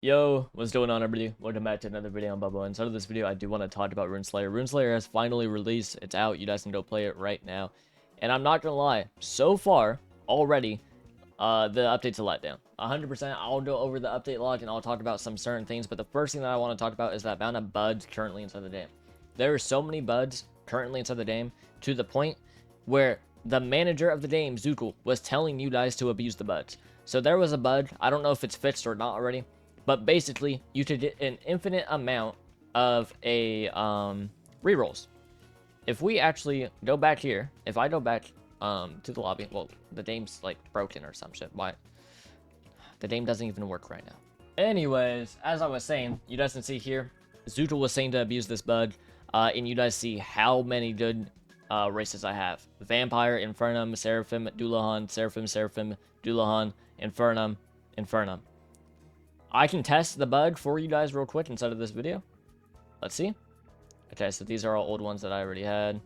Yo, what's going on, everybody? Welcome back to another video on Balboabtw. Inside of this video, I do want to talk about Rune Slayer. Rune Slayer has finally released. It's out. You guys can go play it right now. And I'm not gonna lie, so far, already, the update's a letdown. 100%, I'll go over the update log and I'll talk about some certain things. But the first thing that I want to talk about is that amount of buds currently inside the game. There are so many buds currently inside the game to the point where the manager of the game, Zookle, was telling you guys to abuse the buds. So there was a bud. I don't know if it's fixed or not already. But basically, you could get an infinite amount of rerolls. If we actually go back here, if I go back to the lobby, well, the game's like broken or some shit. Why? The game doesn't even work right now. Anyways, as I was saying, you guys can see here, Zookle was saying to abuse this bug, and you guys see how many good races I have. Vampire, Infernum, Seraphim, Dullahan, Seraphim, Seraphim, Dullahan, Infernum, Infernum. I can test the bug for you guys real quick inside of this video. Let's see. Okay, so these are all old ones that I already had.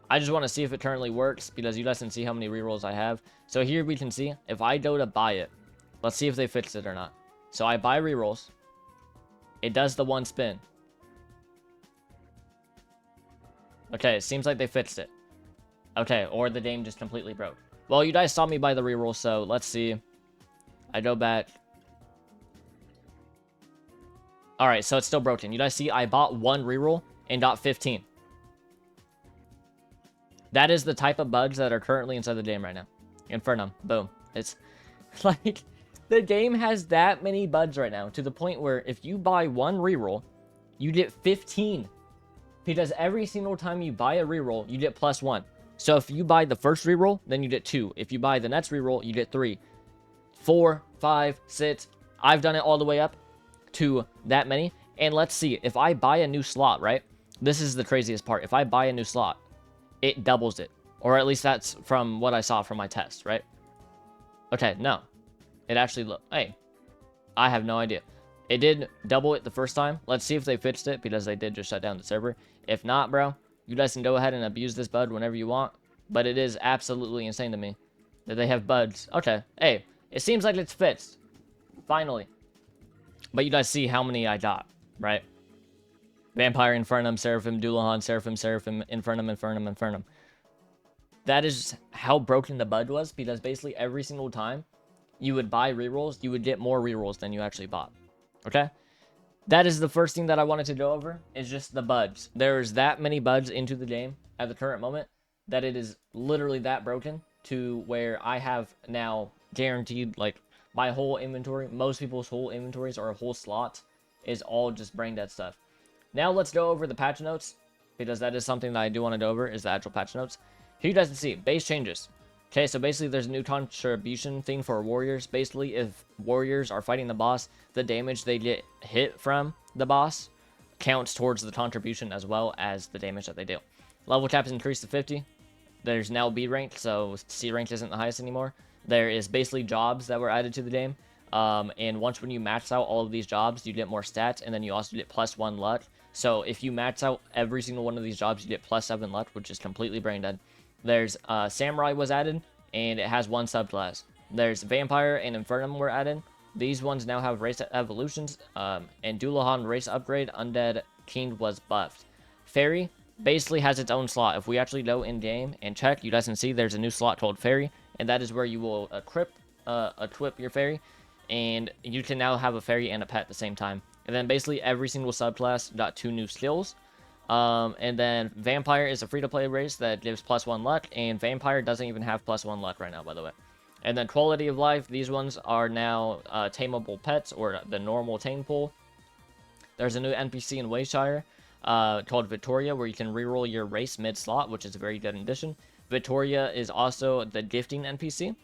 I just want to see if it currently works because you guys can see how many rerolls I have. So here we can see if I go to buy it. Let's see if they fixed it or not. So I buy rerolls. It does the one spin. Okay, it seems like they fixed it. Okay, or the game just completely broke. Well, you guys saw me buy the reroll, so let's see. I go back. Alright, so it's still broken. You guys see, I bought one reroll and got 15. That is the type of bugs that are currently inside the game right now. Infernum. Boom. It's like, the game has that many bugs right now to the point where if you buy one reroll, you get 15. Because every single time you buy a reroll, you get +1. So if you buy the first reroll, then you get 2. If you buy the next reroll, you get 3, 4, 5, 6. I've done it all the way up to that many. And let's see, if I buy a new slot, right? This is the craziest part. If I buy a new slot, it doubles it. Or at least that's from what I saw from my test, right? Okay, no. It actually hey, I have no idea. It did double it the first time. Let's see if they fixed it, because they did just shut down the server. If not, bro, you guys can go ahead and abuse this bud whenever you want. But it is absolutely insane to me that they have buds. Okay, hey, it seems like it's fixed. Finally. But you guys see how many I got, right? Vampire, Infernum, Seraphim, Dullahan, Seraphim, Seraphim, Infernum, Infernum, Infernum. That is how broken the bud was, because basically every single time you would buy rerolls, you would get more rerolls than you actually bought. Okay? That is the first thing that I wanted to go over, is just the buds. There's that many buds into the game at the current moment that it is literally that broken to where I have now guaranteed, like, my whole inventory, most people's whole inventories or whole slots is all just brain dead stuff. Now let's go over the patch notes, because that is something that I do want to go over, is the actual patch notes. Here you guys can see, base changes. Okay, so basically there's a new contribution thing for warriors. Basically, if warriors are fighting the boss, the damage they get hit from the boss counts towards the contribution as well as the damage that they deal. Level cap is increased to 50. There's now B rank, so C rank isn't the highest anymore. There is basically jobs that were added to the game. And once when you max out all of these jobs, you get more stats, and then you also get +1 luck. So if you max out every single one of these jobs, you get +7 luck, which is completely brain dead. There's Samurai was added, and it has 1 subclass. There's Vampire and Infernum were added. These ones now have race evolutions, and Dullahan race upgrade. Undead King was buffed. Fairy basically has its own slot. If we actually go in game and check, you guys can see there's a new slot called Fairy, and that is where you will equip your Fairy, and you can now have a Fairy and a pet at the same time. And then basically every single subclass got 2 new skills. And then Vampire is a free-to-play race that gives +1 luck, and Vampire doesn't even have +1 luck right now, by the way. And then Quality of Life, these ones are now tameable pets, or the normal tame pool. There's a new NPC in Wayshire called Victoria, where you can reroll your race mid-slot, which is a very good addition. Victoria is also the gifting NPC.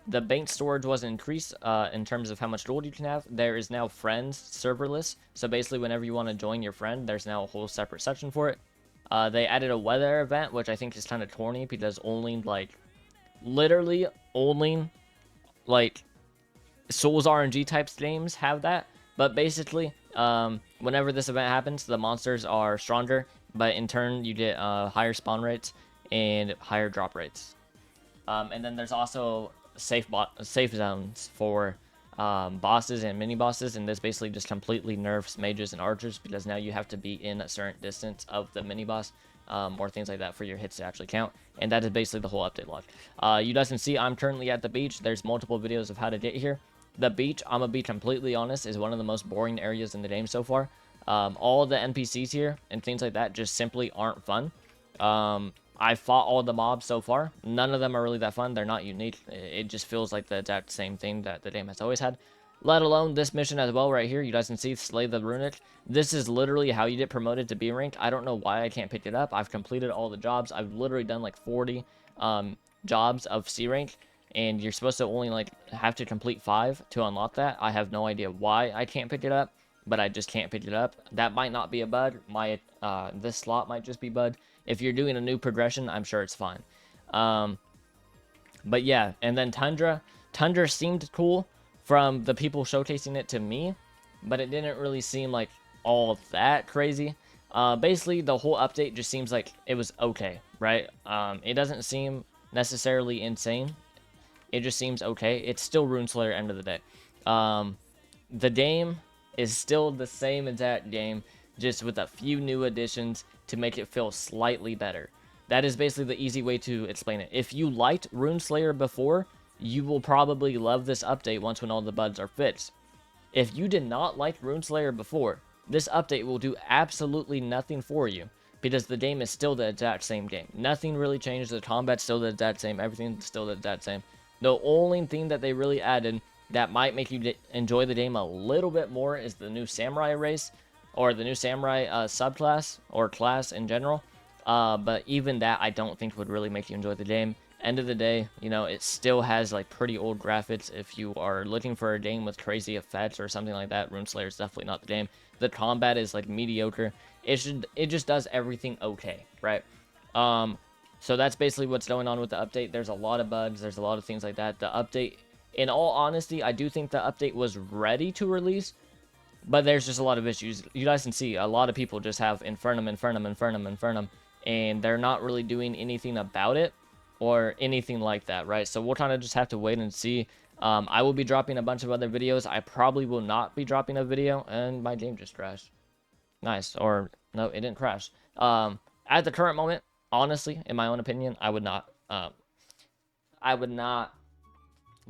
The bank storage was increased in terms of how much gold you can have. There is now friends serverless. So basically whenever you want to join your friend, there's now a whole separate section for it. They added a weather event, which I think is kind of corny, because only, like, literally only, like, Souls RNG types games have that. But basically, whenever this event happens, the monsters are stronger, but in turn you get higher spawn rates and higher drop rates. And then there's also safe zones for bosses and mini bosses, and this basically just completely nerfs mages and archers, because now you have to be in a certain distance of the mini boss, or things like that for your hits to actually count. And that is basically the whole update log. You guys can see I'm currently at the beach. There's multiple videos of how to get here. The beach, I'm gonna be completely honest, is one of the most boring areas in the game so far. All the NPCs here and things like that just simply aren't fun. I fought all the mobs so far. None of them are really that fun. They're not unique. It just feels like the exact same thing that the game has always had. Let alone this mission as well right here. You guys can see Slay the Runic. This is literally how you get promoted to B rank. I don't know why I can't pick it up. I've completed all the jobs. I've literally done like 40 jobs of C rank. And you're supposed to only like have to complete 5 to unlock that. I have no idea why I can't pick it up, but I just can't pick it up. That might not be a bug. This slot might just be bugged. If you're doing a new progression, I'm sure it's fine. But yeah, and then Tundra. Tundra seemed cool from the people showcasing it to me, but it didn't really seem like all that crazy. Basically, the whole update just seems like it was okay, right? It doesn't seem necessarily insane. It just seems okay. It's still Rune Slayer end of the day. The game is still the same exact game, just with a few new additions to make it feel slightly better. That is basically the easy way to explain it. If you liked Rune Slayer before, you will probably love this update once when all the bugs are fixed. If you did not like Rune Slayer before, this update will do absolutely nothing for you, because the game is still the exact same game. Nothing really changed. The combat's still the exact same. Everything's still the exact same. The only thing that they really added that might make you enjoy the game a little bit more is the new samurai race, or the new samurai subclass, or class in general. But even that, I don't think would really make you enjoy the game. End of the day, you know, it still has like pretty old graphics. If you are looking for a game with crazy effects or something like that, Rune Slayer is definitely not the game. The combat is like mediocre. It just does everything okay, right? So that's basically what's going on with the update. There's a lot of bugs. There's a lot of things like that. The update, in all honesty, I do think the update was ready to release, but there's just a lot of issues. You guys can see a lot of people just have Infernum, and they're not really doing anything about it or anything like that, right? So we'll kind of just have to wait and see. I will be dropping a bunch of other videos. I probably will not be dropping a video, and my game just crashed. Nice. Or no, it didn't crash. At the current moment, honestly, in my own opinion, I would not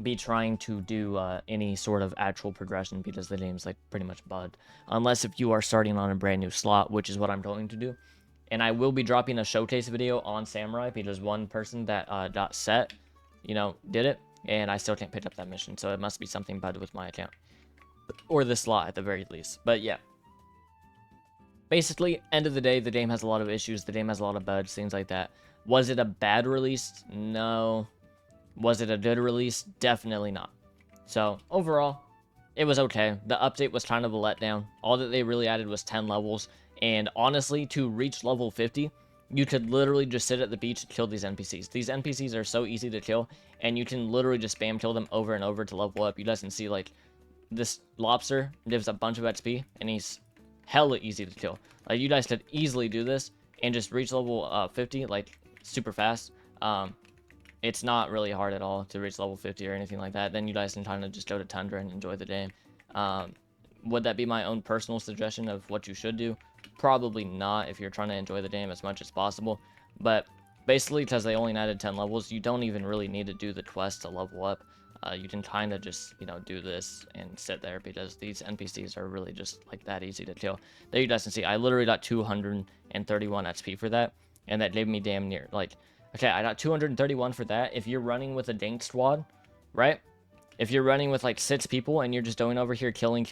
be trying to do any sort of actual progression, because the game's like pretty much bugged, unless if you are starting on a brand new slot, which is what I'm going to do. And I will be dropping a showcase video on Samurai, because one person that got set, you know, did it, and I still can't pick up that mission, so it must be something bugged with my account, or the slot at the very least. But yeah, basically, end of the day, the game has a lot of issues. The game has a lot of bugs, things like that. Was it a bad release? No. Was it a good release? Definitely not. So, overall, it was okay. The update was kind of a letdown. All that they really added was 10 levels. And honestly, to reach level 50, you could literally just sit at the beach and kill these NPCs. These NPCs are so easy to kill, and you can literally just spam kill them over and over to level up. You guys can see, like, this lobster gives a bunch of XP, and he's hella easy to kill. Like, you guys could easily do this and just reach level 50, like, super fast. It's not really hard at all to reach level 50 or anything like that. Then you guys can kind of just go to Tundra and enjoy the game. Would that be my own personal suggestion of what you should do? Probably not, if you're trying to enjoy the game as much as possible. But basically, because they only added 10 levels, you don't even really need to do the quest to level up. You can kind of just, you know, do this and sit there, because these NPCs are really just like that easy to kill. There you guys can see, I literally got 231 XP for that, and that gave me damn near, like, okay, I got 231 for that. If you're running with a dank squad, right? If you're running with like 6 people and you're just going over here killing,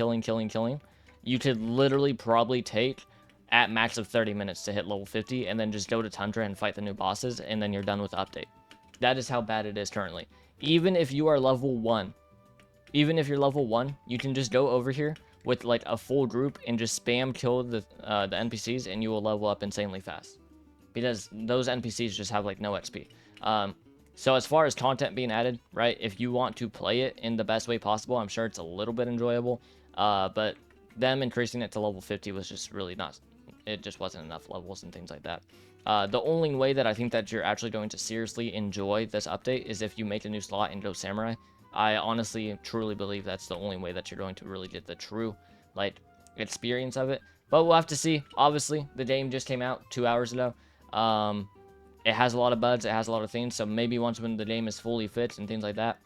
you could literally probably take at max of 30 minutes to hit level 50, and then just go to Tundra and fight the new bosses, and then you're done with the update. That is how bad it is currently. Even if you are level 1, you can just go over here with like a full group and just spam kill the NPCs, and you will level up insanely fast, because those NPCs just have like no XP. So as far as content being added, right, if you want to play it in the best way possible, I'm sure it's a little bit enjoyable, but them increasing it to level 50 was just really not, it just wasn't enough levels and things like that. The only way that I think that you're actually going to seriously enjoy this update is if you make a new slot and go Samurai. I honestly, truly believe that's the only way that you're going to really get the true, like, experience of it. But we'll have to see. Obviously, the game just came out 2 hours ago. It has a lot of bugs. It has a lot of things. So maybe once when the game is fully fixed and things like that,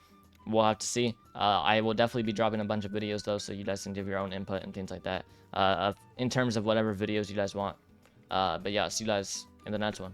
we'll have to see. I will definitely be dropping a bunch of videos, though, so you guys can give your own input and things like that in terms of whatever videos you guys want. But yeah, see you guys in the next one.